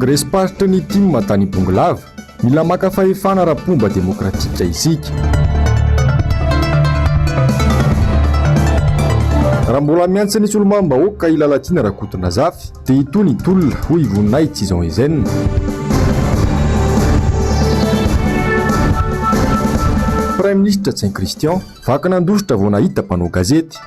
kongresy ny tim tany Bongolava mila maka fahefana ra-pomba demokratika isika. Raha mbola miantsy nisy olo-mamba-oka ilalatiana rakotona zafy dia itony tolona hoy vonay Tizon Ezen. Prime ministre Saint Christian vaky nandositra vao nahita mpanao gazety.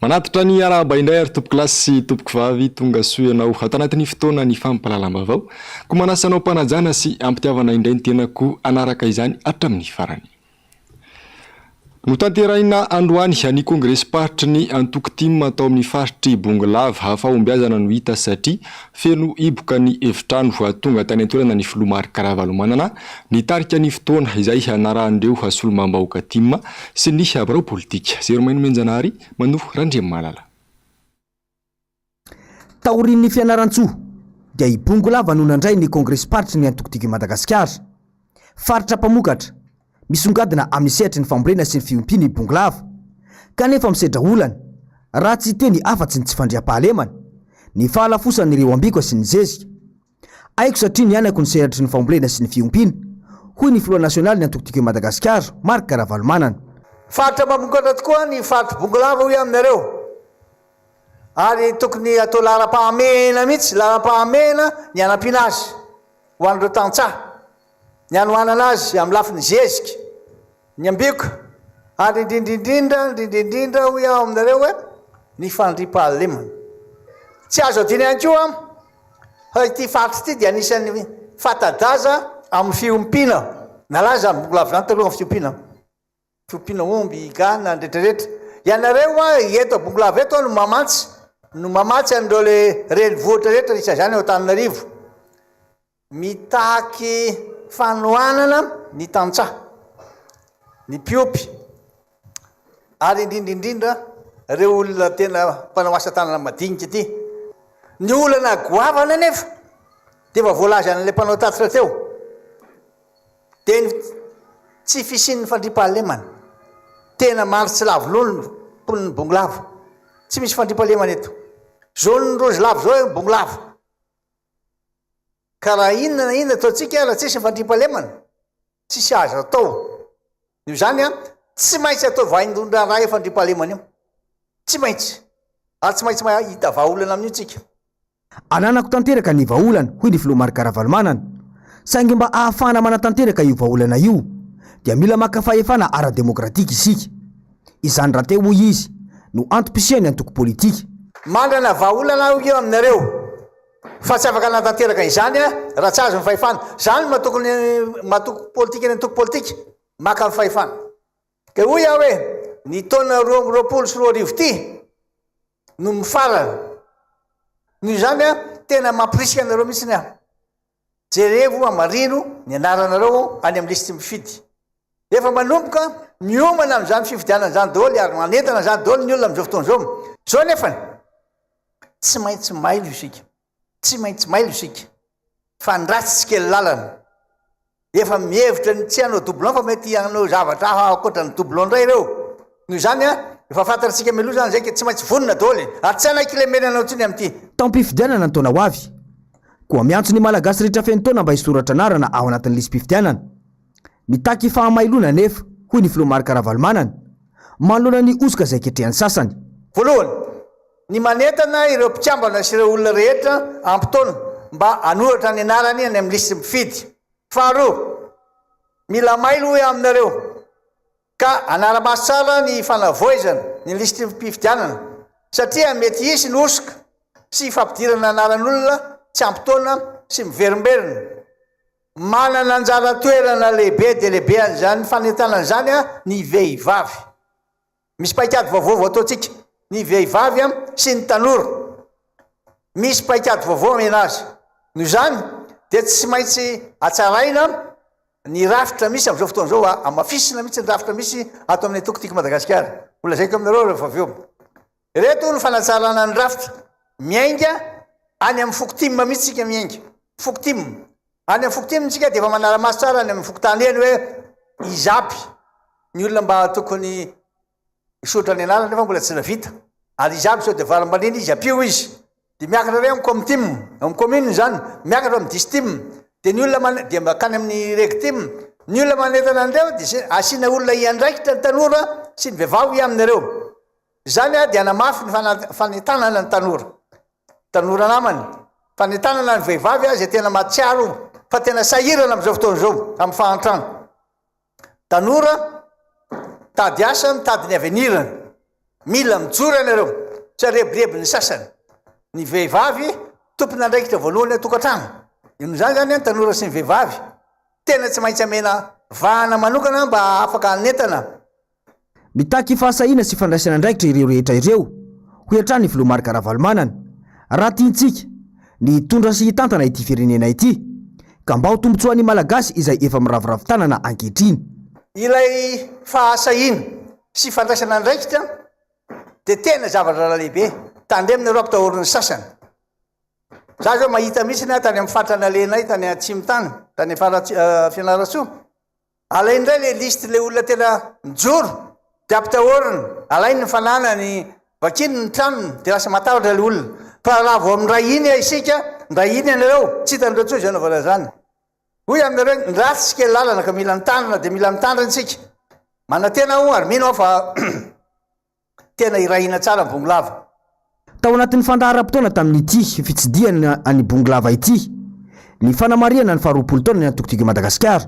Manatitra ny araba indray ary tompoko lasy sy tompoko vavy tonga soanao ato anatin'ny fotoana ny fampalalam-baovao ko manasanao mpanajana sy ampitiavana indray ny tenako anaraka izany hatramin'ny farany. Notanterahina androany ny kongresy paritry ny antoko tim atao amin'ny faritry Bongolava hafahombiazana no hita satria feno iboka ny efitrano tonga tany an-toerana ny Filomary Karavalomanana nitarika ny fotoana izay hanarahandreo hasolomam-bahoaka tim sy ny abarao politika. Zeromaino Menjanary manoho Randrem Malala. Taorin'ny fianaran-tsoa dia i Bongolava no nandray ny kongresy paritry ny antoko Madagasikara. Faritra mpamokatra misongadina amin'ny sehatry ny fambolena sy ny fiompiana i Bongolava kanefa misedra olana raha tsy teny afatsy ny tsy fandriam-pahalemana ny fahalafosan'ireo ambiko sy ny zezika. Aiko satria ny anako ny sehatry ny fambolena sy ny fiompiana hoy ny filoha nasionaly ny antoko Madagasikara Marc Karavalomanana. Faritra mamokatra tokoa ny faritra Bongolava hoy aminareo ary tokony atao laram-pahamehana mihitsy, laram-pahamehana ny anampiana azy ho an'ireo tantsaha ny anohanana azy amin'ny lafiny zezika ny ambiko ary indrindrindrindra hoy aho aminareo hoe ny fandriam-pahalemana tsy azo adiny ihany koa ity faritra ity dia anisan'ny fata-daza amin'ny fiompiana nalaza amin'ny Bongolava zany taloha amin'ny fiompiana omby gana ndretraretra ianareo eto Bongolava eto no mamatsy an'ireo le renivohitra rehetra isa zany ao Antananarivo mitaky fanohanana ny tantsaha ny piopy ary indrindrindrindra reo olona tena mpanao asa tanana madinika ity ny olana goavana nefa dia mba voalaza an'ilay mpanao tatitra teo dia tsy fisin'ny fandriam-pahalemana tena maritsy lavololo mponiny Bongolava tsy misy fandriam-pahalemana eto zone rozy lavo zao Bongolava ka raha inona ataotsika raha tsisy fandriam-pahalemana tsisy azo atao io zany tsy maintsy atao vaindondra raha fandriam-pahalemana io tsy maintsy ary tsy maintsy mahita vahaolana amin'io tsika. Ananako tanteraka ny vahaolana hoy ny Filomary Karavalomanana saingy mba ahafahana manatanteraka io vahaolana io dia mila maka fahefana ara-demokratika isika. Izany raha te hoy izy no antom-pisiany antoko politika. Mandrana vahaolana io aminareo fa tsy afaka natanteraka izany raha tsy azo ny fahefana zany matoko politika ny antoko politika maka ny fahefana ka hoy aho hoe ny taona 2024 ity no mifarana noho zany tena mampirisika anareo mihitsy ny aho jerevo amarino ny anaranareo any amin'ny listy mifidy efa manomboka miomana amin'izany fifidianana zany daholo ary manentana zany daholo ny olona amin'izao fotoana zao nefany tsy maintsy mailo isika tsy maintsy mailo isika fa ndratsy kely lalana efa mihevitra ny tsy hanao doublon fa mety hanao zavatra akoatra ny doublon indray ireo noho zany efa fantatsika miloha zany zay tsy maintsy vonona daholo ary tsy anakilemenanao tsiny amin'ity taom-pifidianana ny taona ho avy koa miantso ny malagasy rehetra feno taona mba hisoratra anarana ao anatin'ny lisym-pifidianana mitaky fahamailona nefa hoy ny Filomary Karavalomanana manoloana ny osoka izay ketrehan'ny sasany. Voalohany ny manentana ireo mpikambana sy ireo olona rehetra ampitaona mba hanoratra ny anarany any amin'ny lisy mifidy. Faharoa mila mailo hoe aminareo ka anara-maso tsara ny fanavoizana ny lisy mpifidianana satria mety hisy ny osoka sy fampidirana anaran'olona tsy ampitaona sy miverimberina manana anjara toerana lehibe dia lehibe an'izany fanentanana zany ny vehivavy misy paikady vaovao ataotsika ny vehivavy sy ny tanora misy paikady vaovao amena azy noho zany dia tsy maintsy atsaraina ny rafitra misy amin'izao fotoana zao amafisina mihitsy ny rafitra misy ato amin'ny tokotika Madagasikara olazaiko aminareo rehefa avy eo reto ny fanatsarana ny rafitra miainga any amin'ny fokotimma mihitsy tsika miainga fokotimma any amin'ny fokotimma tsika dia efa manara-maso tsara any amin'ny fokotany eny hoe izapy ny olona mba tokony isotra ny anarana nefa mbola tsy navita ary izy aby sao de valambaliny izy apio izy de miakatra re amin'ny commune zany miakatra amin'ny distime de ny olona de makany amin'ny rectime ny olona manentana an'ireo de asiana olona iandraikitra ny tanora sy ny vehivavy aminareo zany a de anamafy ny fanentanana ny tanora namany fanentanana ny vehivavy a zay tena matsiaro fa tena sahirana am'izao fotoana zao amin'ny fahantrano tanora tady asa mitady ny avenirany mila mijoro anareo tsy arebireby ny sasany ny vehivavy tompony andraikitra voalohany tokantrano inozany zany ny tanora sy ny vehivavy tena tsy maintsy amena vahana manokana mba afaka anentana mitaky fahasahina sy fandraisana andraikitra ireo rehetra ireo ho hatrany Filomarika Ravalomanana raha tiantsika ny tondra sy hitantana ity firenena ity ka mba ho tombotsoan'ny malagasy izay efa miraviravi-tanana ankehitriny ilay fahasahina sy fandraisana andraikitra de tena zavatra lehibe tandremina ro ampitahoriny sasany za zao mahita misy na tany amin'ny fatrana lenay tany atsimotany tany Fianaratsoa alainy ndray le liste le olona tena mijoro de ampitahoriny alainy ny fanana ny vakiny ny tranony de lasa matahotra le olona fa raha vo amindray iny isika ndray iny anareo tsy hitanareo tsoy zay anaovana zany hoy aminareo ndratsy sy kely lalana ka mila mitandrina de mila mitandrina tsika manatena o ary mino aho fa tena irahina tsara Bongolava tao anatin'ny fandaharam-potoana tamin'ity fitsidiana any Bongolava ity ny fanamariana ny faharoapolo taona ny antokotiko Madagasikara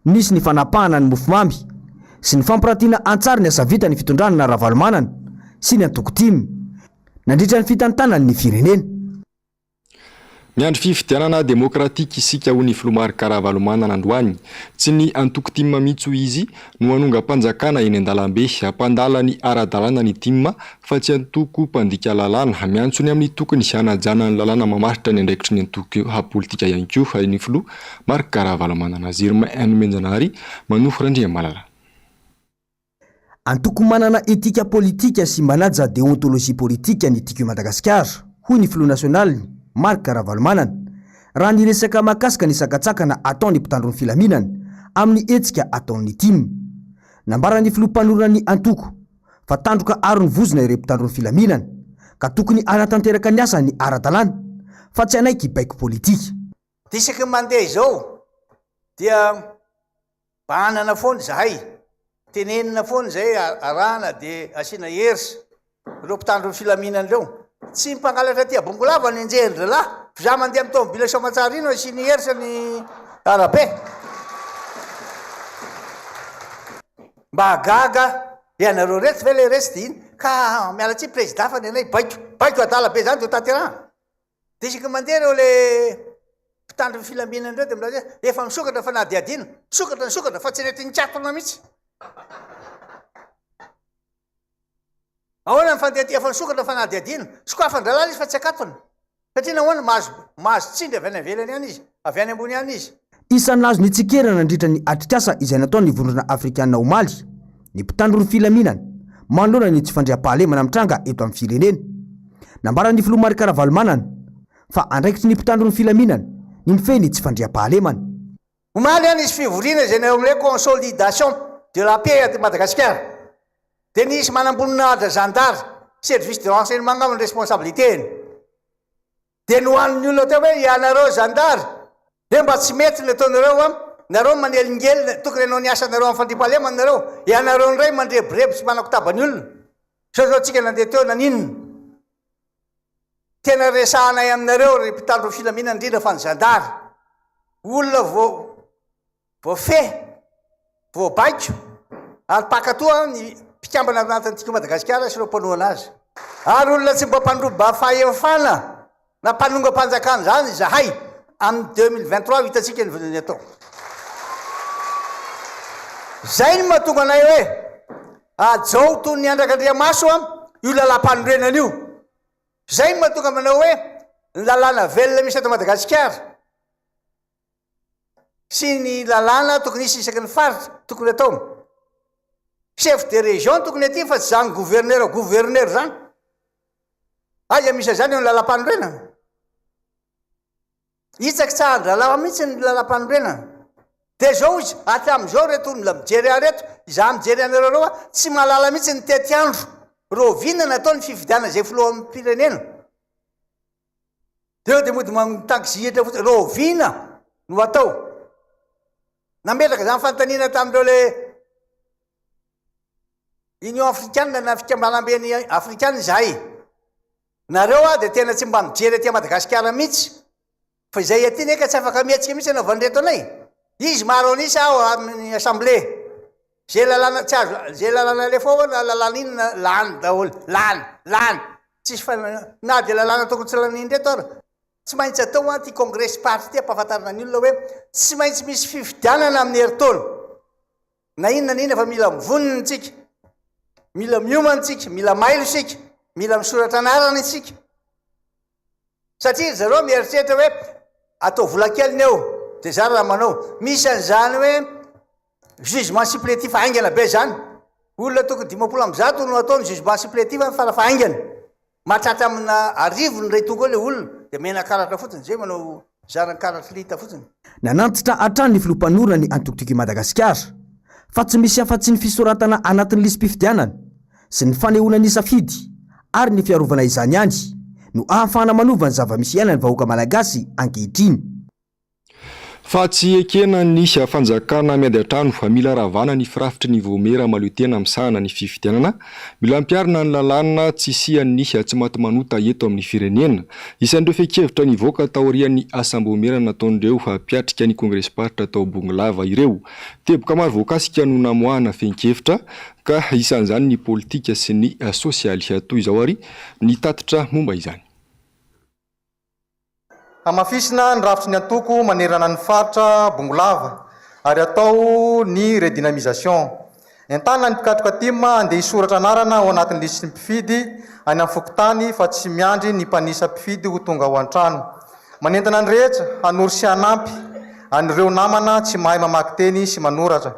nisy ny fanapahana ny mofomamy sy ny fampirantiana antsara ny asa vita ny fitondrana Ravalomanana sy ny antokotimy nandritra ny fitantanany ny firenena miandry fifidianana demokratika isika ho ny Filomarika Ravalomanana androany tsy ny antoko-timma mitso izy no anonga-panjakana eny an-dalambe hampandala ny ara-dalàna ny timma fa tsy antoko mpandika lalàna miantsony amin'ny tokony hanajana ny lalàna mamaritra ny andraikitry ny antoko hapolitika ihany koa ny Filomarika Ravalomanana Zirma Menjanary manofo Randriamalala antoko manana etika politika sy manaja deontologie politika ny tiko Madagasikara hoy ny Filo nasional Marika Ravalomanana raha niresaka makasika ny sakatsakana ataony mpitandro ny filaminana amin'ny etsika ataony tim nambarany filompanorona ny antoko fa tandroka arony vozona ireo mpitandro ny filaminana ka tokony anatanteraka ny asa ny ara-dalàna fa tsy anaiky baiko politika isaky mandeha zao dia banana foana zahay tenenina foana zay arana de asina hersy ireo mpitandro ny filaminana reo tsy mpangalatra ty Bongolava ny anjery lahy fa za mandeha amin'ny tomobile somatsara ino asiny hersy ny arabe mba agaga ianareo retsy ve le resy de iny ka mialatsy président fa ny anay baiko adala be zany de tateraha de isaky mandeha reo le mpitandro ny filaminana reo de milaza efa misokatra fa na diadina sokatra fa tsy nety nitsatona mihitsy ahoana ny fandeha ty efa nisokatra fa na diadina sokafandralala izy fa tsy akatona satria nahoana mahazo tsindry avy any avelany any izy avy any ambony any izy isan'ny nazo nitsikerana nandritra ny atrikasa izay nataony vondrona afrikanina omaly ny mpitandro ny filaminana manoloana ny tsy fandriam-pahalemana mitranga eto amin'ny firenena nambarany Filomarika Ravalomanana fa andraikitry ny mpitandro ny filaminana ny mifeny tsy fandriam-pahalemana omaly any izy fivoriana zay naomle consolidation de la paix à Madagascar de nisy manambonina gendarme service de renseignement amin'ny responsabilité de nohan'ny olona teo hoe ianareo gendarme de mba tsy mety ny ataonareo a nareo manelingely tokony anao niasa nareo amin'ny fandriam-pahalema nareo ianareo ndray mandrebireby sy manako tabany olona sao zao tsika nandeha teo naninona tena resahanay aminareo ry mpitandro filaminana indrindra fa ny gendarme olona voafe voabaiko ary pakatoa ny mpikambana anatiny tiko Madagasikara sy reo mpanoana azy ary olona tsy mba mpandroba fahefana na mpanonga-panjakana zany zahay amin'ny 2023 hitatsika ny voniny atao zay ny mahatonga anay hoe ajao toy ny Andrakandriamaso a io lalam-panorenana io zay ny mahatonga amanao hoe ny lalàna velona misy ato Madagasikara sy ny lalàna tokony isy isaky ny faritra tokony atao chef de région tokony aty fa tsy zany gouverneur zany aza misy zany eo ny lalam-panorenana hitsaky tsahandralava mihitsy ny lalam-panorenana de zao izy atram'izao reto olona mijery areto za mijery anareo reo a tsy mahalala mihitsy ny tety andro roviana natao ny fifidiana zay filoha amin'ny pirenena de mody mantankizihatra fotsiny rovina no atao nametraka zany fantanina tamindreo le union africaine na fikambanambeny africaine zahay nareo a de tena tsy mba mijery aty Madagasikara mihitsy fa izay aty neka tsy afaka mihetsika mihitsy anaovan'reto anay izy maro anisa aho amin'ny assemblée zay lalàna tsy azo zay lalàna le foa lalàna iny lany daholo lany tsisy fa na de lalàna tokony tsy lany indreto ara tsy maintsy atao a ty congrès party ty ampahafantarina ny olona hoe tsy maintsy misy fifidianana amin'ny heritaona na inona na ina fa mila mivonina tsika mila miomana tsika mila mailo sika mila misoratra anarana isika satria zareo mieritreritra hoe atao vola-keliny eo de za raha manao misy an'izany hoe jugement supplétif aingana be zany olona tokony 50 no ataony jugement supplétif farafa aingana mahatratra amina arivony ray tonga le olona de mena-karatra fotsiny zay manao zaran-karatra lita fotsiny nanantitra hatrany ny filompanorona ny antokotoko Madagasikara fa tsy misy afa-tsy ny fisoratana anatin'ny lisym-pifidianana sy ny fanehoana ny safidy ary ny fiarovana izany ihany no ahafahana manova ny zava-misy iainany vahoaka malagasy ankehitriny. Fa tsy ekena ny fanjakana miady antrano fa mila ravana ny firafitry ny vomera maloetena misahana ny fifidianana mila ampiarina ny lalàna tsy isian'ny tsy maty manota eto amin'ny firenena isan'ireo feikevitra ny voaka taorian'ny asam-bomera nataondreo hampiatrika ny congrès party tao Bonglava ireo teboka maro voakasika no namoahana feikevitra ka isan'izany ny politika sy ny sosialy toy izao ary ny tatitra momba izany. Hamafisina ny rafitry ny antoko manerana ny faritra Bonglava ary atao ny redynamisation. Entana ny mpikatroka atima andeha hisoratra anarana ao anatin'ny listy mpifidy any amin'ny fokotany fa tsy miandry ny mpanisa mpifidy ho tonga ao an-trano. Manentana ny rehetra hanoro sy hanampy an'ireo namana tsy mahay mamaky teny sy manoratra.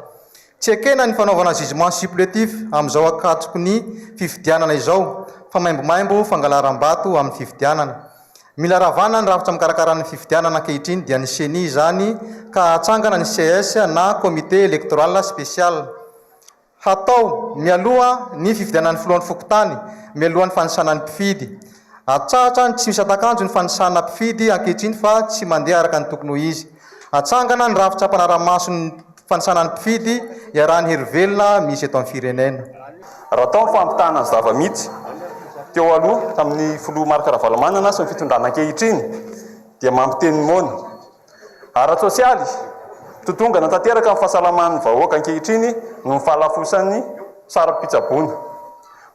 Tsy ekena ny fanaovana jugement supplétif amin'izao akatroko ny fifidianana izao fa maimbomaimbo fangalaram-bato amin'ny fifidianana. Mila ravana ny rafitra mikarakara fifidianana ankehitriny dia ny CENI zany ka hatsangana ny CS na comité électoral spécial. Hatao mialoha ny fifidianana ny filohan'ny fokotany mialohan'ny fanisana ny mpifidy. Hatratra ny tsy misy atakanjo ny fanisana mpifidy ankehitriny fa tsy mandeha araka ny tokony ho izy. Hatsangana ny rafitra mpanara-maso ny fanisana ny mpifidy iarahany herivelona misy eto amin'ny firenena. Raha tao fampitana ny zava-mitsy teo aloha tamin'ny filoha Marc Ravalomanana sy ny fitondrana ankehitriny dia mampiteny mony ara-tsosialy totonga natanteraka amin'ny fahasalaman'ny vahoaka ankehitriny no ny fahalafosan'ny saram-pitsaboana.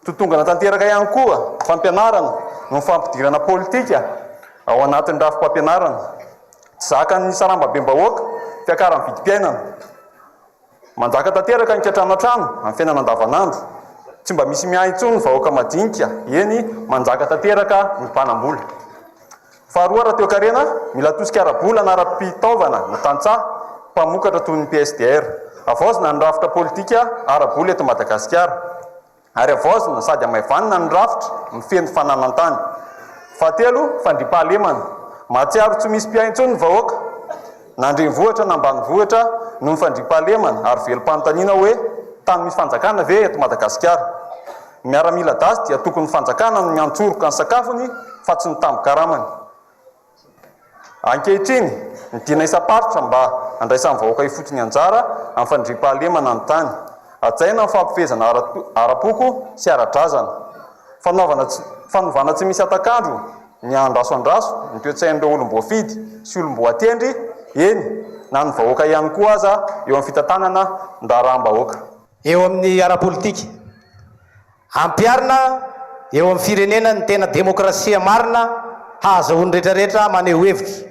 Totonga natanteraka ihany koa fampianarana no ny fampidirana politika ao anatin'ny rafim-pampianarana tsy zakan'ny sarambabem-bahoaka fiakaran'ny vidim-piainana. Manjaka tanteraka ny katrano an-trano amin'ny fiainana andavanandro. Tsy mba misy miahy intsony ny vahoaka madinika eny manjaka tanteraka ny mpanambola. Faharoa raha teo karena mila tosika ara-bola na ara-pitaovana ny tantsaha mpamokatra toy ny PSDR avaozina ny rafitra politika ara-bola eto Madagasikara ary avaozina sady amaivanina ny rafitra mifeny fananantany. Fahatelo fandriampahalemana mahatsiaro tsy misy mpiahy intsony ny vahoaka na andrenivohitra na ambanivohitra no ny fandriampahalemana ary velom-panontaniana hoe tany misy fanjakana ve eto Madagasikara. Miaramila dasy dia tokony fanjakana no miantsoroka ny sakafony fa tsy ny tambo-karamany. Ankehitriny ny dina isa-paritra mba andraisan'ny vahoaka ifotony anjara amin'ny fandriampahalemana ny tany. Hajaina ny fampifezana ara-poko sy ara-drazana. Fanovana tsy misy atakandro ny andraso ny toe-tsain'ireo olom-boafidy sy olom-boatendry eny na ny vahoaka ihany koa aza eo amin'ny fitantanana ndaram-bahoaka. Eo amin'ny ara-politika ampiarina eo amin'ny firenena ny tena demokrasia marina hahazoany rehetrarehetra maneho hevitra.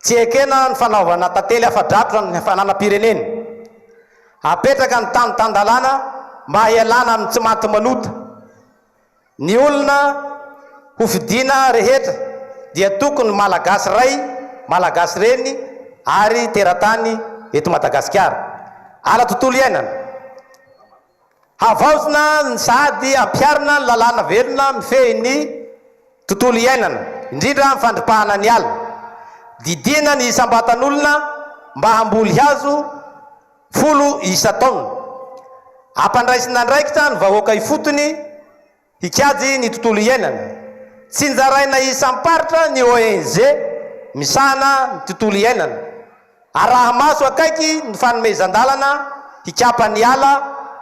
Tsy ekena ny fanaovana tantely afa-dratotra ny fananam-pirenena. Apetraka ny tany-tandalana mba hialana amin'ny tsy maty manota. Ny olona ho fidiana rehetra dia tokony malagasy ray, malagasy reny ary teratany eto Madagasikara. Ala tontolo iainana. Havaozina ny sady ampiarina ny lalàna velona mifehy ny tontolo iainana, indrindra ny fandripahana ny ala. Didina ny isam-batan'olona mba hamboly hazo 10 isa-taona. Ampandraisina andraikitra ny vahoaka ifotony hikajy ny tontolo iainana, tsy njaraina isamparitra ny ONG misana ny tontolo iainana, araha maso akaiky ny fanomezan-dalana hikapany ala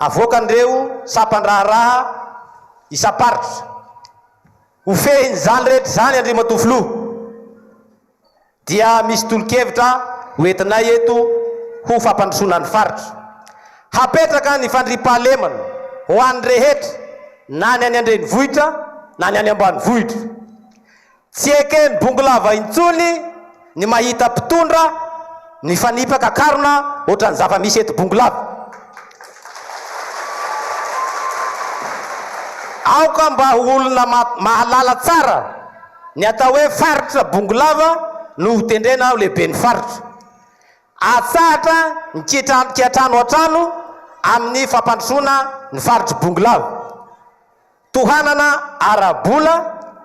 avoakan'ireo sapan-raharaha isamparitra. Hofehiny zany rehetra zany Andrimatofolo dia misy tolo-kevitra hoentinay eto ho fampandrosoana ny faritra, hapetraka ny fandripahalemana ho an'ny rehetra na ny any an-drenivohitra na ny any ambanivohitra. Tsy ekeny Bongolava intsony ny mahita mpitondra ny fanipaka karona ohatran'ny zava-misy eto Bongolava. Aoka mba olona mahalala tsara ny atao hoe faritra Bongolava no hotendrena ho lehibe ny faritra. Atsahatra nkiatrano atrano amin'ny fampandrosoana ny faritra Bongolava. Tohanana ara-bola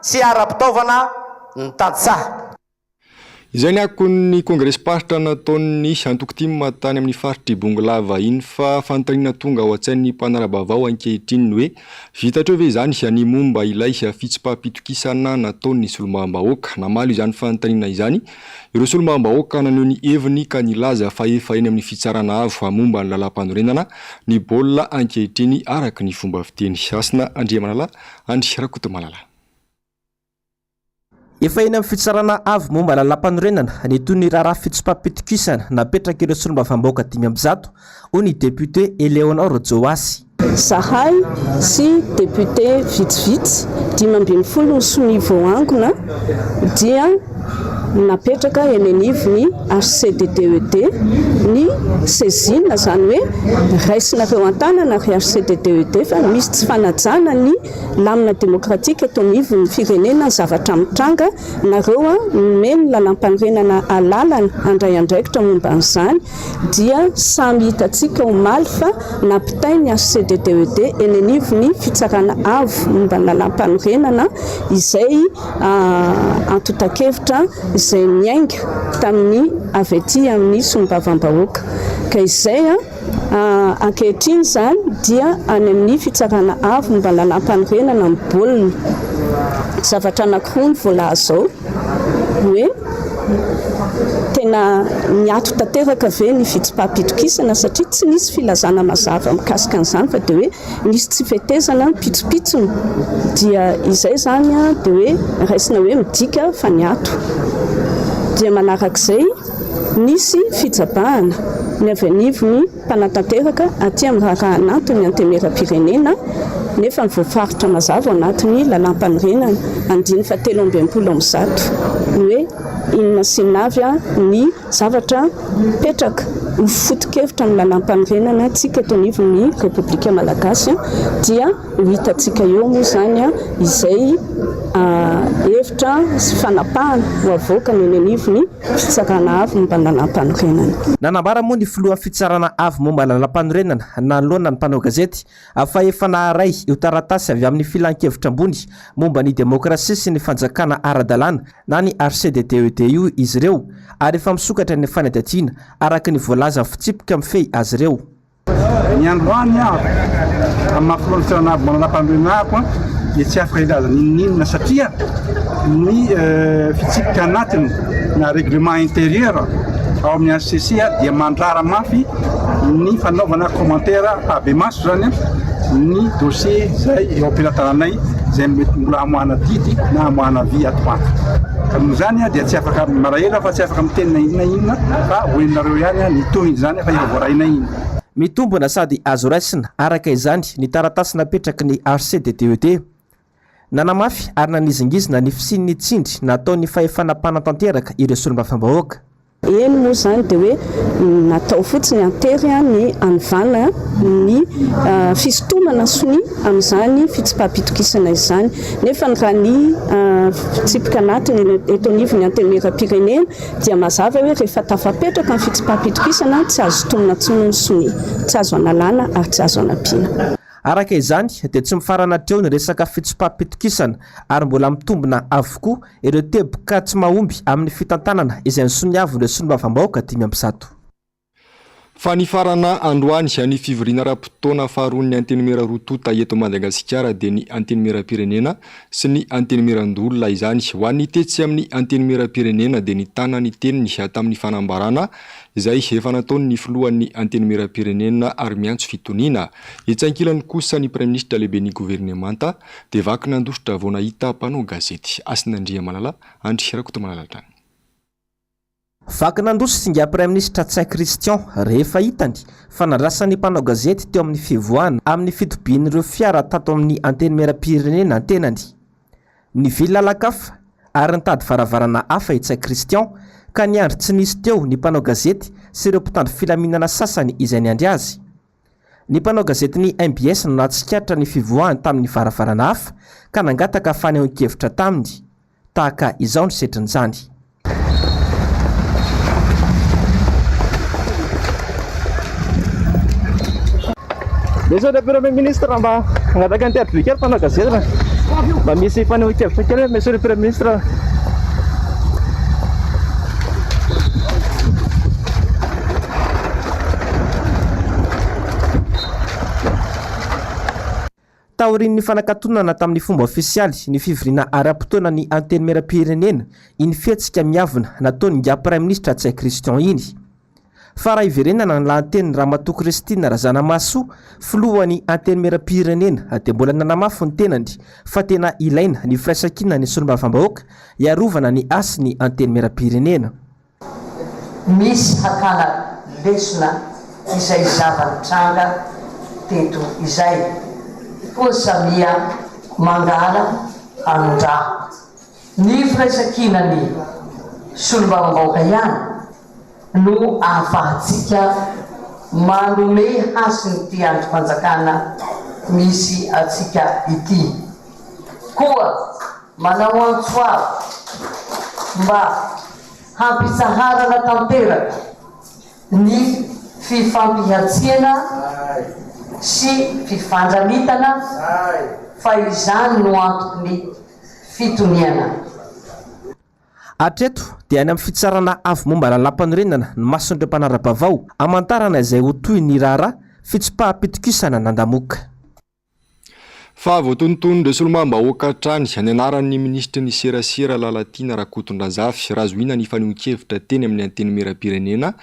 sy ara-pitaovana ny tantsaha. Izay ny akon'ny kongresparitra nataon'ny Antoko-Atim tany amin'ny faritry Bongolava iny fa fanontaniana tonga ao an-tsain'ny mpanarabavao ankehitriny ny hoe vitatreo ve izany ny momba ilay fitsipaham-pitokisana nataon'ny solombavambahoaka. Namaly izany fanontaniana izany ireo solombavambahoaka naneho ny heviny ka nilaza fa efa eny amin'ny fitsarana avo momba ny lalam-panorenana ny baolina ankehitriny araka ny fomba fiteny. Asina Andriamanala, Andry Rakotomalala. Efa eny amin'ny fitsarana avo momba lalam-panorenana ny toy ny raharaha fitsipaham-pitokisana napetraka ireo solombavambahoaka 500 ho ny député Eleonore Joasy. Zahay sy député vitsivitsy 520 sy voangona dia napetraka eny anivony HCDDED ny saisine zany hoe raisinareo an-tanana ry HCDDED fa misy tsy fanajana ny lamina demokratika eto anivon'ny firenena zavatra mitranga nareo nomeny lalam-panorenana alalana andray andraikitra momba an'izany dia samy hitatsika omaly fa nampitay ny HCDDED eny anivony fitsarana avo momba ny lalam-panorenana izay antotakevitra izay miainga tamin'ny avety amin'ny solombavambahoaka ka izay ankehitriny zany dia any amin'ny fitsarana avo momba lalam-panorenana ny baolina. Zavatra anankiroa ny voalaza ao hoe tena niato tanteraka ve ny fitsipaham-pitokisana satria tsy nisy filazana mazava mikasika an'izany fa dia hoe nisy tsy fetezana pitsopitsony dia izay zany dia hoe raisina hoe midika fa niato. Dia manarak'izay nisy fitsabahana ny avy anivony mpanatanteraka aty amin'ny raharaha antony antemeram-pirenena nefa ny voafaritra mazava ao anatin'ny lalam-panorenana 1730 ny hoe inona sy navy ny zavatra petraka ny foto-kevitra amin'ny lalam-panorenana tsika eto anivon'ny Repoblika Malagasy dia hitatsika eo moa zany izay hevitra sy fanapahana ho avoaka ny anivony fitsarana avo momba ny lalam-panorenana. Nanambara moa ny filohan'ny fitsarana avo momba ny lalam-panorenana nanoloana ny mpanao gazety fa efa naharay eo taratasy avy amin'ny filan-kevitra ambony momba ny demokrasia sy ny fanjakana ara-dalàna na ny HCDDED io izy ireo ary efa misokatra ny fanadihadiana araka ny voalaza fitsipika mifehy azy ireo. Ny androany amin'ny mahafilohan'ny fitsarana avo momba ny lalam-panorenana dia tsy afaka ilaza ninona satria ny fitsipika anatiny na règlement intérieur ao amin'ny HCC dia mandrara mafy ny fanaovana commentaire abe maso zany ny dossier zay eo am-pilatananay zay mety mbola hamoahana didy na hamoahana vy atoanto. Ka noho zany dia tsy afaka marahela fa tsy afaka mitenina inona fa hoeninareo ihany ny tohiny zany fa efa voaraina iny. Mitombona sady azo raisina araka izany ny taratasy napetraky ny HCDDED nanamafy ary nanizingizina ny fisin'ny tsindry nataon'ny fahefanam-panatanteraka ireo solombavambahoaka. Eny moa zany dia hoe natao fotsiny antery ny anivana ny fisintomana sony amin'izany fitsipaham-pitokisana izany nefa ny raha ny fitsipika anatiny eto anivony antemeram-pirenena dia mazava hoe rehefa tafapetraka ny fitsipaham-pitokisana tsy azo tomona tsinono sony, tsy azo analana ary tsy azo anampiana. Araka izany dia tsy mifarana treo ny resaka fitsipaham-pitokisana ary mbola mitombona avokoa ireo teboka tsy mahomby amin'ny fitantanana izay ny sony avon'ireo solombavambahoaka 500. Fa ny farana androany ny fivoriana ra-potoana faharoan'ny antenimera rotota eto Madagasikara dia ny antenimera-pirenena sy ny antenimera-ndolona izany. Ho an'ny tetsy amin'ny antenimera-pirenena dia ny tanany teniny tamin'ny fanambarana izay efa nataon'ny filohan'ny antenimera-pirenena ary miantso fitoniana. Hetsankilany kosa ny praiminisitra lehibe ny governemanta dia vaky nandositra vao nahita mpanao gazety. Asinandria Malala, Andry Rakoto Malala. Vaky nandroso singa praiminisitra Tsay Christian rehefa hitany fanandrasan'ny mpanao gazety teo amin'ny fivoahana amin'ny fitobian'ireo fiara tato amin'ny antenimera-pirenena antenany. Nivily lalakafa ary nitady varavarana hafa i Tsay Christian ka niandry tsy nisy teo ny mpanao gazety sy ireo mpitandro filaminana sasany izay niandry azy. Ny mpanao gazety ny MBS no nahatsikaritra ny fivoahana tamin'ny varavarana hafa ka nangataka fanehoan-kevitra taminy. Tahaka izao ny setrin'izany. Monsieur le Premier ministre, mba nangataka interview kely mpanao gazety mba misy fanehoan-kevitra kely Monsieur le Premier ministre. Taorin'ny fanakatonana tamin'ny fomba ofisialy ny fivoriana ara-potoana ny antenimera-pirenena iny fihetsika miavina nataon'ny nga praiminisitra Tsay Christian iny. Fa raha iverenana ny lahan-teniny Ramatoa Kristina Razanamahasoa filohan'ny antenimera-pirenena dia mbola nanamafy ny tenany fa tena ilaina ny firaisan-kina ny solombavambahoaka iarovana ny asy ny antenimera-pirenena. Misy hakana lesona izay zavanitranga teto izay posamia mangala anondraha ny firaisan-kina ny solombavambahoaka ihany no ahafahantsika manome hasiny ty androm-panjakana misy atsika ity. Koa manao antsoavy mba hampitsaharana tanteraka ny fifampihatsiana sy fifandramitana fa izany no antony fitoniana. Atreto dia any amin'ny fitsarana avy momba lalam-panorenana ny mason'ireo mpanara-bavao amantarana izay ho toy ny rara fitsopaha-pitokisana nandamoka. Fa voatonontonon'ireo solombavambahoaka hatrany any anaran'ny ministra ny serasera Lalatiana Rakotondrazafy razoina ny fanehoan-kevitra teny amin'ny antenimera-pirenena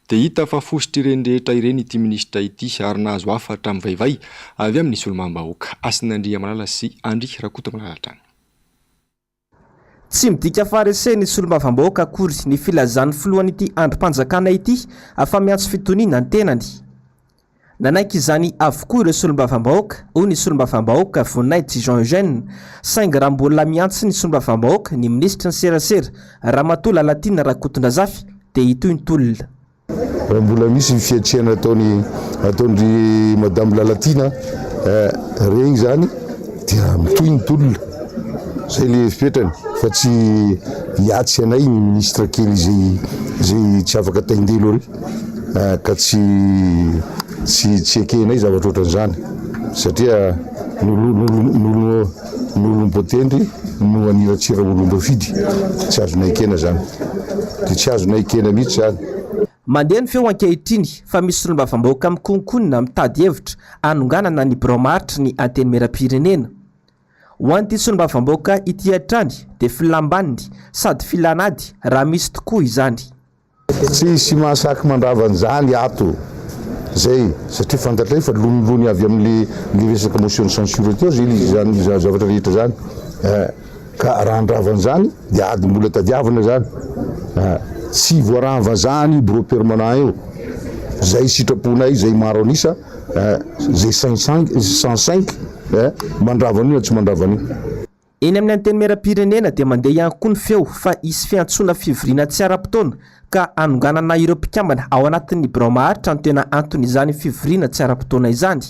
dia hita fa fositra ireny rehetra ireny ity ministra ity ary nahazo afatra amin'ny vaivay avy amin'ny solombavambahoaka. Asinandria Malala sy Andry Rakoto Malala. Tsy midika fahareseny solombavambahoaka akory ny filazan'ny filohan'ity androm-panjakana ity afa miantso fitoniana ny tenany. Nanaiky izany avokoa ireo solombavambahoaka hoy ny solombavambahoaka vonaity Jean Eugène saingy raha mbola miantso ny solombavambahoaka ny ministra ny serasera Ramatoa Lalatiana Rakotondrazafy dia hitoy ny tolona. Raha mbola misy fiatrehana ataon'ry Madame Lalatiana regny zany dia mitoy ny tolona. Zay le fipetrany fa tsy hiatsy anay ny ministra kely zay tsy afaka taindelo ary ka tsy ekenay zavatra ohatran'izany satria n'olom-potendry no aniratsira olom-bafidy tsy azonay ekena zany dia tsy azonay ekena mihitsy zany. Mandeha ny feo ankehitriny fa misy solombavambahoaka mikonkonina mitady hevitra anonganana ny bromaritry ny antenimera-pirenena. Ho an'ity solombavambahoaka ity hatrany dia filambaniny sady filanady raha misy tokoa izany. Tsy mahasaky mandravan'izany ato zay satria fantatray fa lonilony avy amin'ny resaka motion de censure teo zany zavatra rehetra zany ka raha andravan'izany dia ady mbola tadiavana zany tsy voaravan'izany bureau permanent eo zay sitraponay zay maro anisa zay 105 mandravan'io tsy mandravan'io. Eny amin'ny antenimera-pirenena dia mandeha ihany koa ny feo fa hisy fiantsoana fivoriana tsy ara-potoana ka anonganana ireo mpikambana ao anatin'ny bromaharitra no tena antony izany fivoriana tsy ara-potoana izany.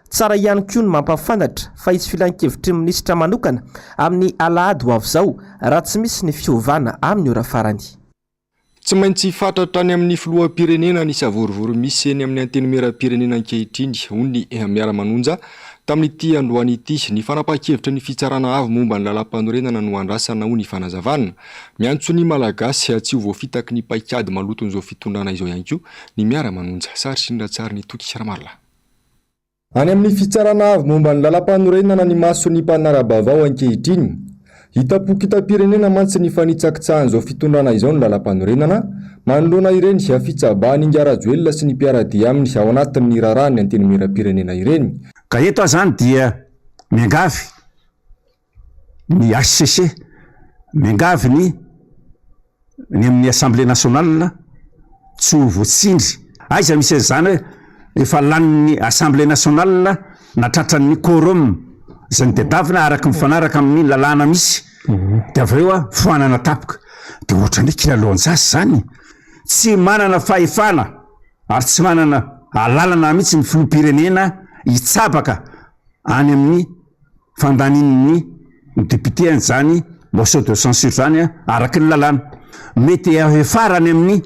Tsara ihany koa ny mampafantatra fa hisy filan-kevitry minisitra manokana amin'ny alahady ho avy izao raha tsy misy ny fiovana amin'ny ora farany. Tsy maintsy fantatra any amin'ny filoham-pirenena ny savorivory misy eny amin'ny antenimera-pirenena ankehitriny hoy ny miara-manonja tamin'ity androany ity ny fanapa-kevitra ny fitsarana avy momba ny lalam-panorenana no andrasana ho ny fanazavana miantso ny malagasy tsy ho voafitaky ny paikady maloton'izao fitondrana izao ihany koa ny miara-manonja sary sy ny ratsary ny Toky Saramarla. Any amin'ny fitsarana avy momba ny lalam-panorenana ny maso ny mpanarabavao ankehitriny hitapokita-pirenena mantsy ny fanitsakitsahany izao fitondrana izao ny lalam-panorenana manoloana ireny sy fitsabahany ingarajoelona sy ny mpiaradia aminy ao anatin'ny rarany anteny miram-pirenena ireny. Ka eto zany dia miangavy ny HCC, miangavy ny amin'ny Assemblée nationale tsy ho voatsindry. Aiza misy zany hoe efa lanin'ny Assemblée nationale natratran'ny quorum izany tedavina araka mifanaraka amin'ny lalàna misy dia avy eo foanana tapoka dia ohatra ny kilalao-njasy zany tsy manana fahefana ary tsy manana alalana mihitsy ny filoham-pirenena hitsabaka any amin'ny fandanin'ny député an'izany motion de censure zany araka ny lalàna mety farany amin'ny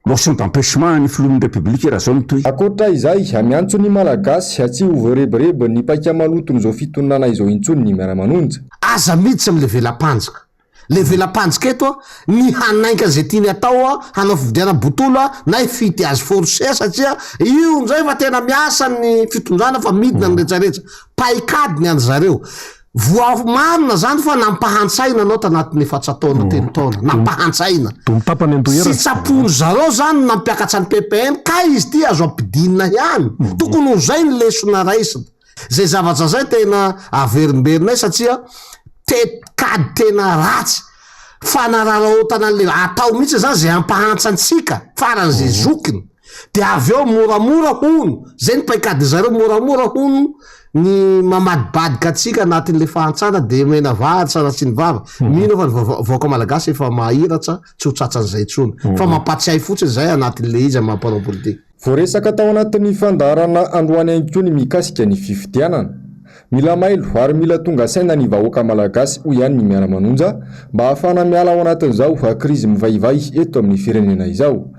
motion d'empêchement ny filohan'ny république raha zao mitohy. Akoatra izay miantso ny malagasy tsy ho voareborebo ny paika malotony izao fitondrana izao intsony ny miara-manonja. Aza miditsy amin'ny levelam-panjaka. Levelam-panjaka eto ny hanainga zay tiany atao hanao fividiana botolo na ifity azy forcé satria io nzay fa tena miasa ny fitondrana fa midina ny rehetrarehetra paikady ny any zareo. Voamarina zany fa nampahantsaina anao tanatin'ny efatsataona telo taona nampahantsaina sy tsapony zareo zany nampiakatra ny PPN ka izy ty azo ampidinina ihany tokony ho zay ny lesona raisina zay zavatra zay tena averimberinay satria kady tena ratsy fanararaotana le atao mihitsy zany zay ampahantsantsika faran'izay zokiny de avy eo moramora hono zay ny paikady zareo moramora hono ny mamadibadika atsika anatin'le fahantsana de mena vary tsara sy ny vava mino fa vaoaka malagasy efa mahiratra tsy ho tratran'izay tsony fa mampatsiahy fotsiny zay anatin'le izy mampanao politika. Voaresaka tao anatin'ny fandarana androany ihany koa ny mikasika ny fifidianana mila mailo ary mila tonga saina ny vahoaka malagasy ho ihany ny miara-manonja mba ahafahana miala ao anatin'izao krizy mivaivay eto amin'ny firenena izao.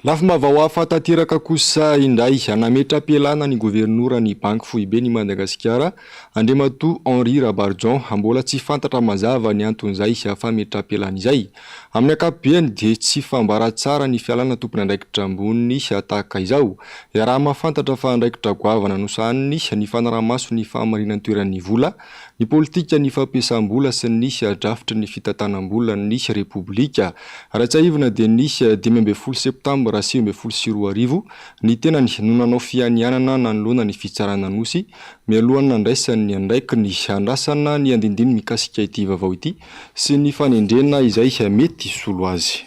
Lafa mavao hafa tanteraka kosa indray anametra-pialana ny gouvernoura ny banky foibe ny Madagasikara Andriamatoa Henri Rabarjon mbola tsy fantatra mazava ny anton'izay fametra-pialana izay. Amin'ny ankapobeny dia tsy fambara tsara ny fialana tompony andraikitra ambony tahaka izao. Raha mahafantatra fa andraikitra goavana nosahany ny fanaramaso ny fahamarinana toeran'ny vola, ny politika ny fampiasam-bola sy ny drafitra ny fitantanam-bola ny repoblika. Ratsaivina dia ny 12 septambra 2024 ny tena ny nonanao fianianana nanoloana ny fitsarana nosy mialohany nandraisany andraiky ny andrasana ny andindiny mikasika ity vaovao ity sy ny fanendrena izay mety solo azy.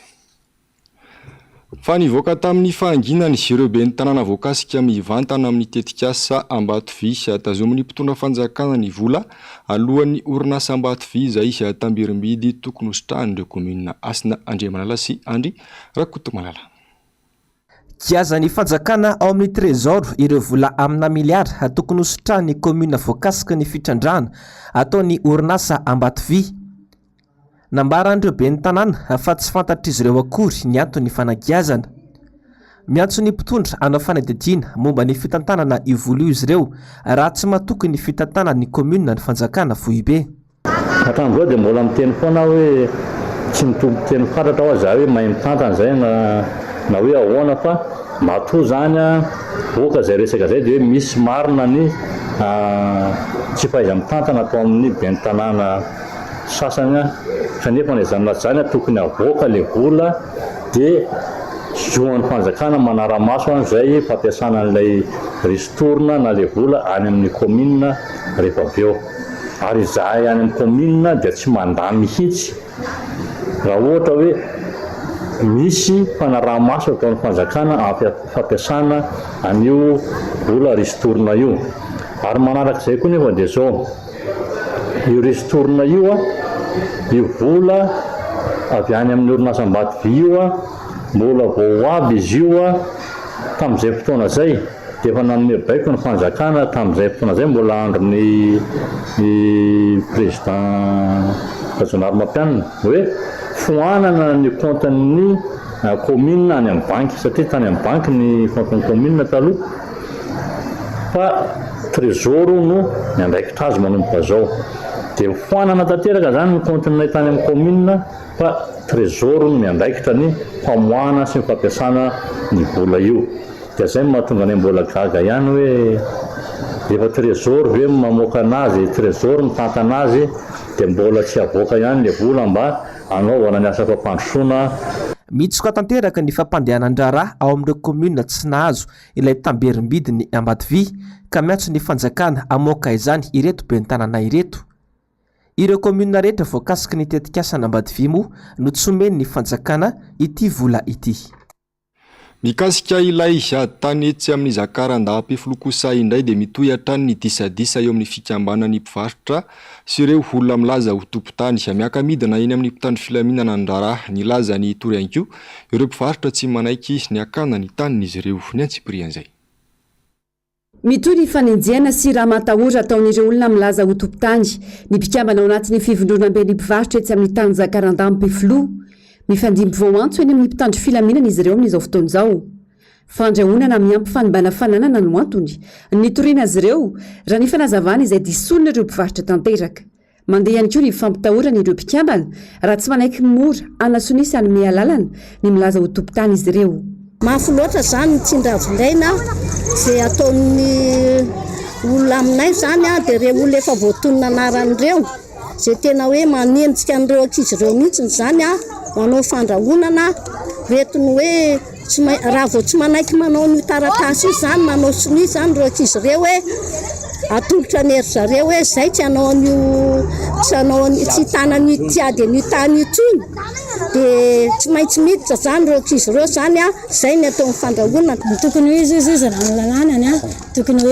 Fa nivoaka tamin'ny fahanginany ireo ben'ny tanàna voakasika mivantana amin'ny tetikasa Ambatovy tazomin'ny mpitondra fanjakana ny vola alohan'ny orinasa Ambatovy izay tambirimbidy tokony hosotrahan'ireo komina Asina Andriamanala sy Andry Rakotomalala. Kiazany fanjakana ao amin'ny trésor ireo vola amina miliara tokony hosotrahan'ny komina voakasika ny fitrandrana ataon'ny orinasa Ambatovy. Nambaran'ireo ben'ny tanàna fa tsy fantatr'izy ireo akory ny antony fanakiazana. Miantso ny mpitondra anao fanadihadiana momba ny fitantanana ivolia izy ireo raha tsy matoky ny fitantanana ny komina ny fanjakana Vohibe. Hatramin'izao dia mbola miteny foana hoe tsy mitombo teny fantatra ao za hoe mahay mitantana zay na hoe ahoana fa matoa zany voaka zay resaka zay dia hoe misy marina ny tsy fahaiza mitantana atao amin'ny ben'ny tanàna sasany kanefa izany zany tokony avoaka le vola dia zoan'ny fanjakana manara-maso zay fampiasana an'ilay ristourna na le vola any amin'ny komina rehefa avy eo ary izahay any amin'ny komina dia tsy mandamy mihitsy raha ohatra hoe misy fanaraha-maso ataon'ny fanjakana fampiasana an'io vola ristourna io. Ary manarak'izay koa nefa dia zao io ristourna io io vola avy any amin'ny orinasa Ambatovy io mbola vao aby izy io tamin'izay fotoana zay dia efa nanome baiko ny fanjakana tamin'izay fotoana zay mbola andron'ny président Kajonary Mampianina hoe foanana ny compte-ny commune any amin'ny banky satria tany amin'ny banky ny compte-ny commune taloha fa trésoro no miandraikitra azy manomboka zao dia mifoanana tanteraka zany ny kontinay tany amin'ny commune fa trésoro no miandraikitra ny famoahana sy ny fampiasana ny vola io dia zay mahatonga ny mbola gaga ihany hoe efa trésor hoe mamoaka anazy trésor mitantana azy dia mbola tsy avoaka ihany le vola mba anaovana ny asa fampandrosoana. Mitsoka tanteraka ny fampandehanan-draharaha ao amin'ireo commune tsy nahazo ilay tamberimbidiny Ambatovy ka miantso ny fanjakana amoaka izany ireto ben'ny tanàna ireto. Ireo commune rehetra voakasiky ny tetikasana Ambatovy moa no tsomeny ny fanjakana ity vola ity. Mikasika ilay tany etsy amin'ny zakaran-dahampifolokosa indray dia mitohy hatrany ny disadisa eo amin'ny fikambanan'ny mpivarotra sy ireo olona milaza ho tompon-tany miaka midina eny amin'ny mpitandro filaminana ny raharaha ny laza ny tory anko ireo mpivarotra tsy manaiky ny akana ny tanin'izy ireo ny antsipirian'izay. Mitohy ny fanenjehana sy raha matahora ataon'ireo olona milaza ho tompon-tany ny mpikambana ao anatin'ny fivondronam-ben'ny mpivarotra etsy amin'ny tany zakaran-dahampifolo. Mifandimby vao antso eny amin'ny mpitandro filaminana izy ireo amin'izao fotoana izao. Fandrahonana miampy fanimbana fananana no antony. Ny toriana azy ireo raha ny fanazavana izay disolona ireo mpivarotra tanteraka. Mandeha ihany koa ny fampitahorana ireo mpikambana raha tsy manaiky mora anasonisy hanome lalana ny milaza ho tompon-tany izy ireo. Mafy loatra zany ny tsindravilaina izay ataon'ny olona aminay zany dia ireo olona efa voatonona anaran'ireo izay tena hoe manenjika an'ireo ankizy ireo mihitsy zany manao fandrahonana retiny hoe raha vao tsy manaiky manao ny taratasy zany manao soni zany ireo ankizy ireo hoe atolotra ny hery zareo hoe zay tsy hanao tsy tanany tiady ny tany itsony dia tsy maintsy miditra zany ireo ankizy ireo zany zay ny atao ny fandrahonana. Tokony hoe izy raha ny lalànany tokony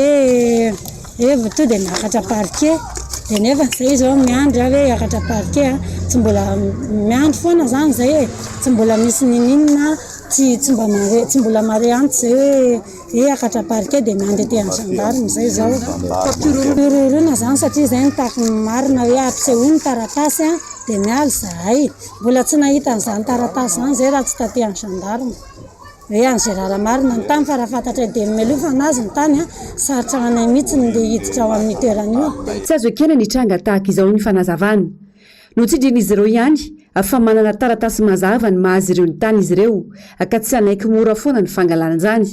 hoe vao to dia miakatra parquet dia nefa zay zao miandry hoe hiakatra parquet tsy mbola miandry foana zany zay tsy mbola misy ninina tsy mbola mare antsy zay hoe hiakatra parquet dia miandry etỳ amin'ny gendarme zay zao pirorona zany satria zay nitako marina hoe ampisehoany ny taratasy dia miala zahay mbola tsy nahita an'izany taratasy zany zay raha tsy taty amin'ny gendarme hoe an'izay raramarina ny tany fa raha fantatra dia melofana azy ny tany sarotra anay mihitsy ny dia hiditra ao amin'ny toeran'io. Tsy azo ekena ny tranga tahaka izao ny fanazavana no tsindrin'izy ireo ihany fa manana taratasy mazava ny mahazy ireo ny tany izy ireo ka tsy hanaiky mora foana ny fangalan'izany.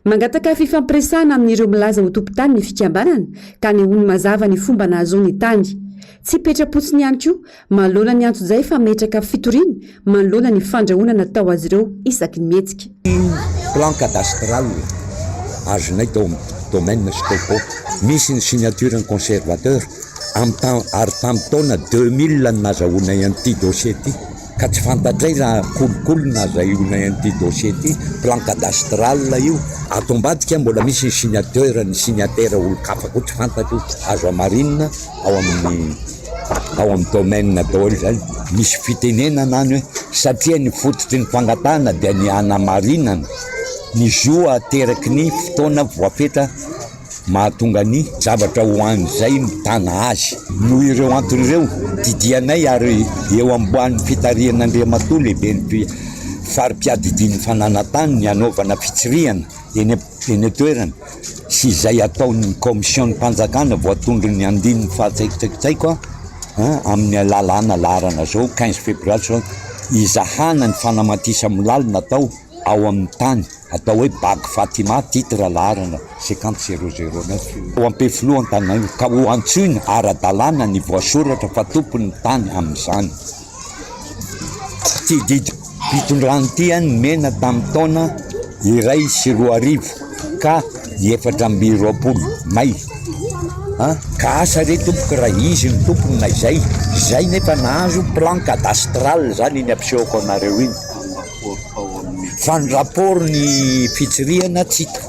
Mangataka fifampiresahana amin'ireo milaza ho tompon-tany ny fikambanana ka ny hony mazava ny fomba nahazoany tany. Tsy petra-potsiny ihany koa manoloana ny antso izay fa metraka fitoriana manoloana ny fandrahonana atao azy ireo isaky ny mihetsika. Plan cadastral azonay domaine sy topo misy ny signature ny conservateur ary tamin'ny taona 2000 ny nazahoanay an'ity dossier ty ka tsy fantatray raha kolokolo nazahoanay an'ity dossier ty plan cadastral io atombadika mbola misy ny signateur ny signataire olo-kafa koa tsy fantatro azo amarinina ao amin'ny domaine daholo zany misy fitenenana any hoe satria ny fototry ny fangatana dia ny anamarinana ny zo ateraky ny fotoana voafetra mahatonga ny zavatra hoany zay mitana azy noho ireo antony ireo didianay ary eo amboan'ny fitarian'Andriamatoa lehibe ny fari-piadidiany fananantany ny anaovana fitsiriana eny atoerana sy izay ataon'ny commission mpanjakana voatondro ny andininy fahatsaikitsaikitsaiko amin'ny lalàna laharana zao 15 février zao izahana ny fanamatisa milalina atao ao amin'ny tany atao hoe Bac Fatima titre laharana 5009 ao ampefilo an-tanàna ka ho antsoina ara-dalàna ny voasoratra fa tompony tany amin'izany. Ty didy fitondrany ty ny mena tamin'ny taona 2010 ka 420 may ka asa re tompoka raha izy ny tompony na izay nefa nahazo plan cadastral zany iny ampisehoko anareo iny fa ny rapport ny fitsiriana tsy hita.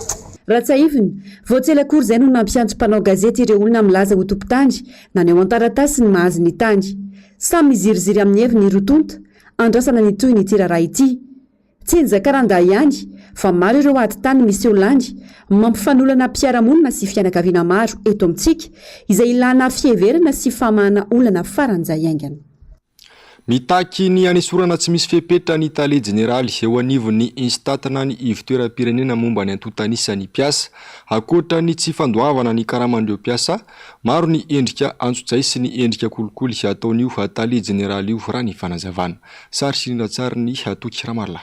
Raha tsy ahiviny voatselakory izay no nampiantso mpanao gazety ireo olona milaza ho tompon-tany na ny ao an-taratasy ny mahazy ny tany samy miziriziry amin'ny heviny rotonta andrasana ny toy ny tiraraha ity tsy nizakaran-dahy ihany fa maro ireo adi-tany misy eolandy mampifanolana mpiara-monina sy fianakaviana maro eto amintsika izay ilana fieverana sy famahana olana faran'izay aingana. Mitaky ny anesorana tsy misy fepetra ny tale jeneraly eo anivon'ny instatana ny ivitoeram-pirenena momba ny antotanisa ny mpiasa. Akoatra ny tsy fandoavana ny karamandreo mpiasa, maro ny endrika antsotsay sy ny endrika kolikoly ataon'io tale jeneraly io raha ny fanazavana. Sary sirinatsary ny Hatoky Ramarla.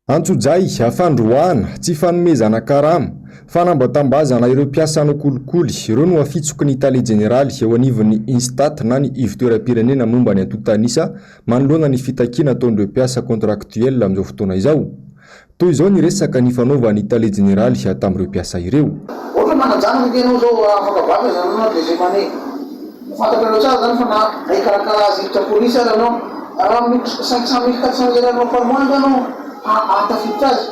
Antsojay afandroana tsy fanomezana karama fanambatambazana ireo mpiasana kolikoly ireo no afitsoky ny tale jeneraly eo anivon'ny instat na ny ivitoeram-pirenena momba ny antotanisa manoloana ny fitakiana ataon'ireo mpiasa kontraktuel amin'izao fotoana izao. Toy izao ny resaka ny fanaova ny tale jeneraly tamin'ireo mpiasa ireo. Ohatra mananjana ny tenao zao afaka baka zany anao de zay mane fantatrareo tsara zany fa na ikarakara azy hiditra polisy ary anao raha amin'ny 500 000 400 000 anao par mois anao atafiditra azy.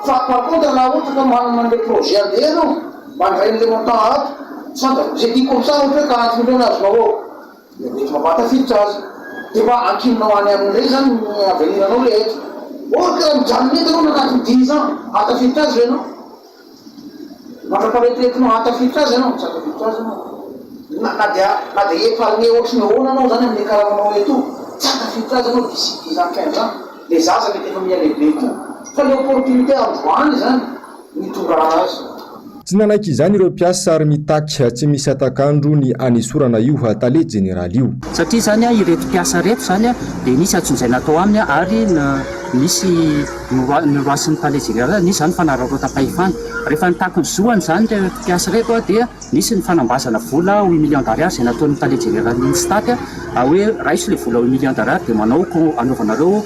Fa par contre raha ohatra ka manana le projet andeha anao mandray le montant ato santa j'ai dit comme ça ohatra 40 millions azonao ao de mety mampatafiditra azy de mba ankinonao any amin'ilay zany aveniranao le eto. Ohatra ka mijanona eto anao nanatin'ny 10 ans atafiditra azy anao matraparetriretinao atafiditra azy anao tsy atafiditra azy anao na de épargne ohatra ny ahoana anao zany amin'ny karamanao eto tsy atafiditra azy anao d'ici 10 ans 15 ans le zaza mety efa mialehibe to fa le opportunité androany zany mitondra azy. Tsy nanaiky izany ireo mpiasa ary mitaky tsy misy atakandro ny anesorana io tale jeneraly io. Satria zany ireto mpiasa reto zany de nisy atsonjay natao aminy ary nisy niroasin'ny tale jeneraly nisy zany fanararota-pahefana. Rehefa nitaky ny zoany zany le mpiasa reto dia nisy ny fanambasana vola 8 millions d'ariary zay nataon'ny tale jeneraly instat hoe raiso le vola 8 millions d'ariary de manao anaovanareo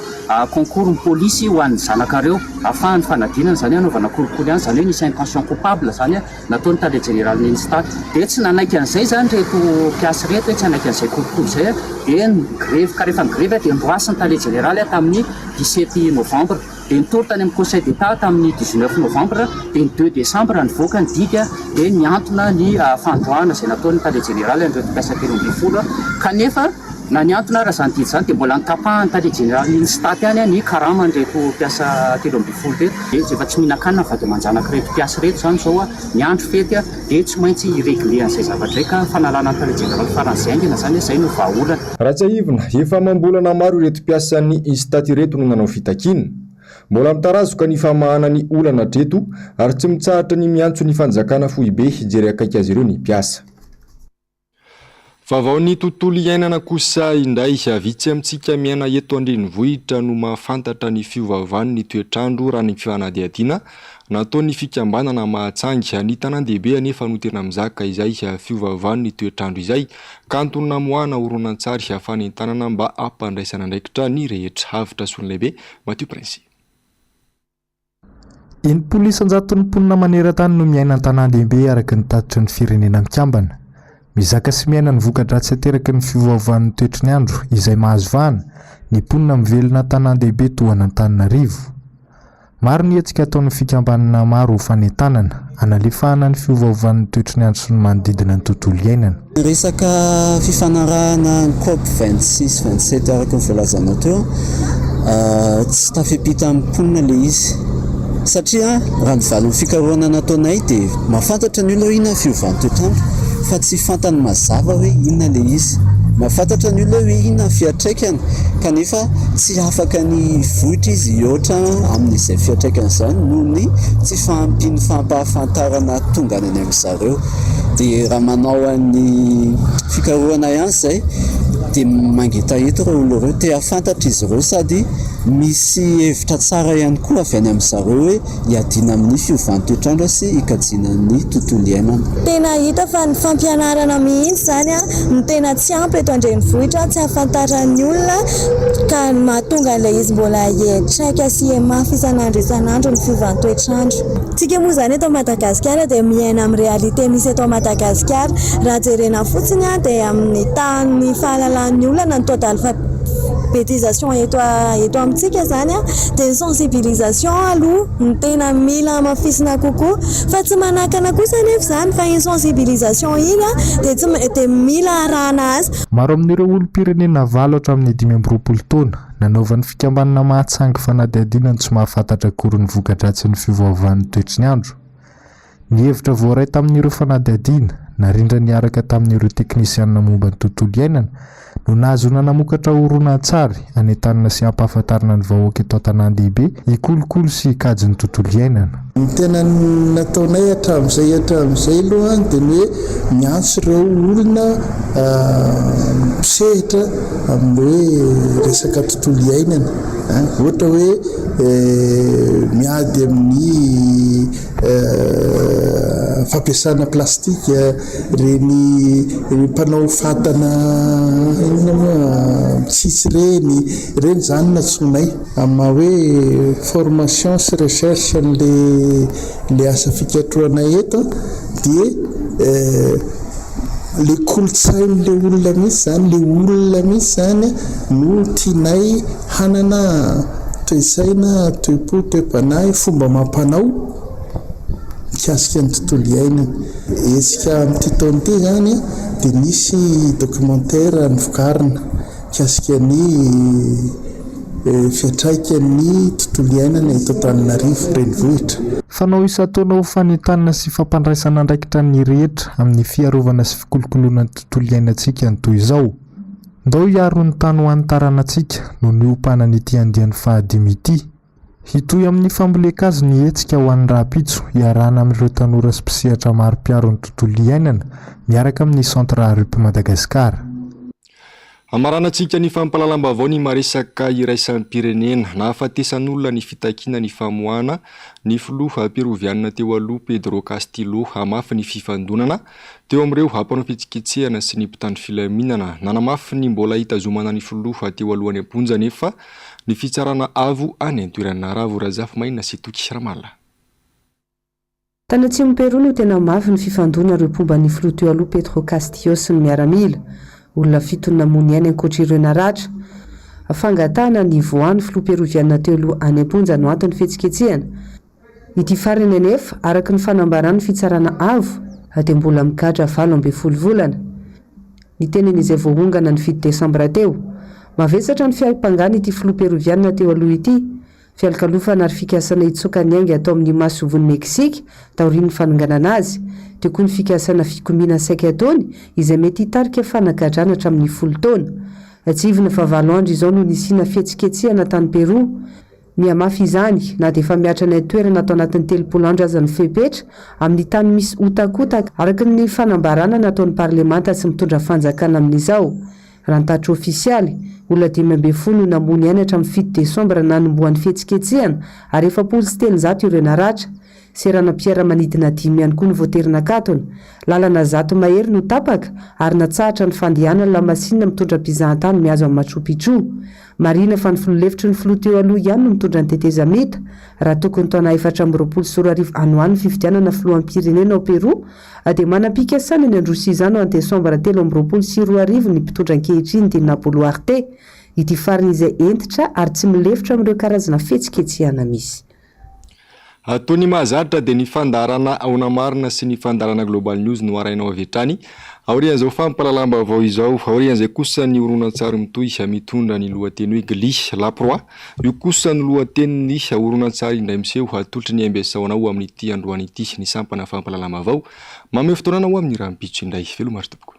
concours ny polisy ho an'ny zanakareo afahany fanadinana zany anaovana kolikoly any zany hoe nisy intention coupable zany nataon'ny tale jeneraly instat. De tsy nanaiky an'izay zany reto mpiasa reto tsy nanaiky an'izay kolikoly zay de grève ka rehefa grève de nroasin'ny tale jeneraly tamin'ny 17 novembre de nitory tany amin'ny conseil d'état tamin'ny 19 novembre de ny 2 décembre nivoaka ny didy de niantona ny fandoana zay nataon'ny tale jeneraly an'ireo mpiasa 20 kanefa na niantona raha zany didy zany de mbola nitapahan'ny tale jeneraly instat any ny karama nreto mpiasa 20 teto de efa tsy mihinan-kanina fa de manjanaka reto mpiasa reto zany zao ny andro fety de tsy maintsy iregle an'izay zavatra eka fanalana tale jeneraly faran'izay aingana zany zay no vahaolana. Ratsaivina efa mambolana maro ireto mpiasan'ny instat ireto no nanao fitakina. Mbola mitarazoka ny famahana ny olana treto ary tsy mitsahatra ny miantso ny fanjakana foibe hijery akaiky azy ireo ny mpiasa. Vaovao ny tontolo iainana kosa indray vitsy amintsika miaina eto andrenivohitra no mahafantatra ny fiovaovan'ny ny toetrandro raha ny fanadihadiana nataon'ny fikambanana mahatsangy ny tanan-dehibe anefa no tena mizaka izay fiovaovan'ny ny toetrandro izay kanto namoana horonan-tsary hafanentanana mba ampandraisana andraikitra ny rehetra. Havitra solon lehibe Mathieu Prince. Enimpolo isanjaton'ny mponina maneran-tany no miaina an-tanan-dehibe araka ny tatitry ny firenena mikambana. Mizaka sy miaina ny voka-dratsy ateraky ny fiovaovan'ny toetry ny andro izay mahazo vahana ny mponina mivelona tanan-dehibe toana Antananarivo. Maro ny hetsika ataon'ny fikambanana maro ho fanentanana analefahana ny fiovaovan'ny toetry ny andro sy ny manodidina ny tontolo iainana. Resaka fifanarahana ny COP 26-27 araka ny voalazanao teo tsy tafipita amin'ny mponina le izy satria raha mivaly ny fikarohana nataonay dia mahafantatra ny olona inona fiovavan'ny toetrandro fa tsy fantany mazava hoe inona le izy. Mahafantatra ny olona hoe inona fiatraikany kanefa tsy afaka ny vohitra izy ohatra amin'izay fiatraikany izany noho ny tsy fahampiny fampahafantarana tonga any amin'ny zareo. Dia raha manao an'ny fikarohana ihany izay dia mangita eto ireo olona ireo te hafantatra izy ireo sady misy hevitra tsara ihany koa avy any amin'ny zareo hoe hiadina amin'ny fiovan'ny toetrandro sy hikajiana ny tontolo iainana. Tena hita fa ny fampianarana mihitsy zany no tena tsy ampy eto andrenivohitra tsy ahafantaran'ny olona ka mahatonga an'ilay izy mbola hiatraika sy mafy isan'andro ny fiovan'ny toetrandro. Tsika moa zany eto Madagasikara dia miaina amin'ny réalité misy eto Madagasikara raha jerena fotsiny dia amin'ny tany fahalalan'ny olona ny total alphabétisation eto amintsika zany dia sensibilisation aloha ny tena mila mafisina kokoa fa tsy manakana kosa nefa zany fa iny sensibilisation iny dia mila arahana azy. Maro amin'ireo olom-pirenena valo hatramin'ny 5 taona nanaovan'ny fikambanana mahatsangy fanadihadiana ny tsy mahafantatra akory ny voka-dratsy ny fiovaovan'ny toetry ny andro. Ny hevitra voaray tamin'ireo fanadihadiana narindra niaraka tamin'ireo teknisianina momba ny tontolo iainana no nahazona namokatra horonan-tsary anentanana sy hampahafantarana ny vahoaka eto an-tanàn-dehibe hikolokolo sy hikajy ny tontolo iainana. Ny tena nataonay hatramin'izay aloha dia ny hoe miantso ireo olona mpisehatra amin'ny hoe resaka tontolo iainana. Ohatra hoe miady amin'ny fampiasana plastika, reny mpanao fatana tsitsy reny zany natsonay amin'ny hoe formation sy recherche le asa fikatroana eto dia le kolotsain'le olona misy zany, le olona misy zany no tianay hanana toe-tsaina, toe-po, toe-panahy, fomba mampanao mikasika ny tontolo iainana. Esika amin'ity taona ity zany dia nisy documentaire nivokarina mikasika ny fiantraikan'ny tontolo iainana eto Antananarivo renivohitra. Fanao isan-taona ho fanentanana sy fampandraisana andraikitra ny rehetra amin'ny fiarovana sy fikolokoloana ny tontolo iainantsika ny toy izao. Ndao hiaro ny tany ho an'ny taranantsika no ny ompana n'ity andiany fahadimy ity. Hitoy amin'ny famboleka azy ny hetsika ho an'ny rahampitso hiarahana amin'ireo tanora sy mpisehatra maro mpiaro ny tontolo iainana miaraka amin'ny Centre Arip Madagasikara. Amaranantsika ny fampalalam-baovao ny maresaka iraisan'ny pirenena nahafatesan'olona ny fitakiana ny famoahana ny filoha perovianina teo aloha Pedro Castillo hamafy ny fifandonana teo amin'ireo hampanao fihetsikehtsehana sy ny mpitandro filaminana. Nanamafy ny mbola hitazomana ny filoha teo alohan'ny amponja nefa ny fitsarana avo any an-toerana Ravo Razafy Maina sy Toky Ramala. Tany Atsimo Peroa no tena mafy ny fifandona ireo mpomban'ny filoha teo aloha Pedro Castillo sy ny miaramila. Olona fitony namony any ankoatr'ireo naratra. Fangatana ny voany filoha perovianina teo aloha any amponja no antony fihetsikehtsehana. Ity farany anefa araka ny fanambarany fitsarana avo dia mbola mikatra 20 volana. Ny tenen'izay voahongana ny 7 Desambra teo. Mavesatra ny fiampangana ity filoha perovianina teo aloha ity. Fialkalofana ary fikasana itsoka ny aingy atao amin'ny masovon'ny Meksika taorian'ny fananganana azy. Teo koa ny fikasana fikomiana saika taony izay mety hitarika fanagadrana hatramin'ny 10 taona. Atsivina fa 7 andro izao no nisina fihetsikehtsehana tany Peroa. Miamafy izany na dia efa miatra ny toerana atao anatin'ny 30 andro aza ny fepetra amin'ny tany misy otakotaka araka ny fanambarana nataon'ny parlemanta sy mitondra fanjakana amin'izao. Raha ny tatra ofisialy, olona 5 no namony any hatramin'ny 7 Desambra nanombohan'ny fihetsikehtsehana ary 700 ireo naratra. Serana Pierre manidina 5 ihany koa ny voaterina katona. Lalana zato mahery no tapaka ary natsahatra ny fandehanana lamasinina mitondra mpizahatany mihazo amin'ny Machu Picchu. Marina fa ny filoha-lefitry ny filoha teo aloha ihany no mitondra ny teteza mita raha tokony taona 424 ano any fifidianana filohan'ny pirenena ao Peroa dia manam-pikasana ny androsi izany any Desambra 13 ny mpitondra ankehitriny Dina Boluarte. Ity farany izay entitra ary tsy milefitra amin'ireo karazana fihetsikehtsehana misy. Ataony mahazatra dia ny fandarana aona marina sy ny fandarana Global News no arainao avy hatrany. Aorian'izao fampalalam-baovao izao, aorian'izay kosa ny horonan-tsary mitohy mitondra ny lohateny hoe Glisy Laproa. Io kosa ny lohatenin'ny horonan-tsary indray miseho atolotry ny ambesaonao amin'ity androany ity ny sampana fampalalam-baovao. Mamy fotoanana ho amin'ny rahampitso indray. Velomary tompoko.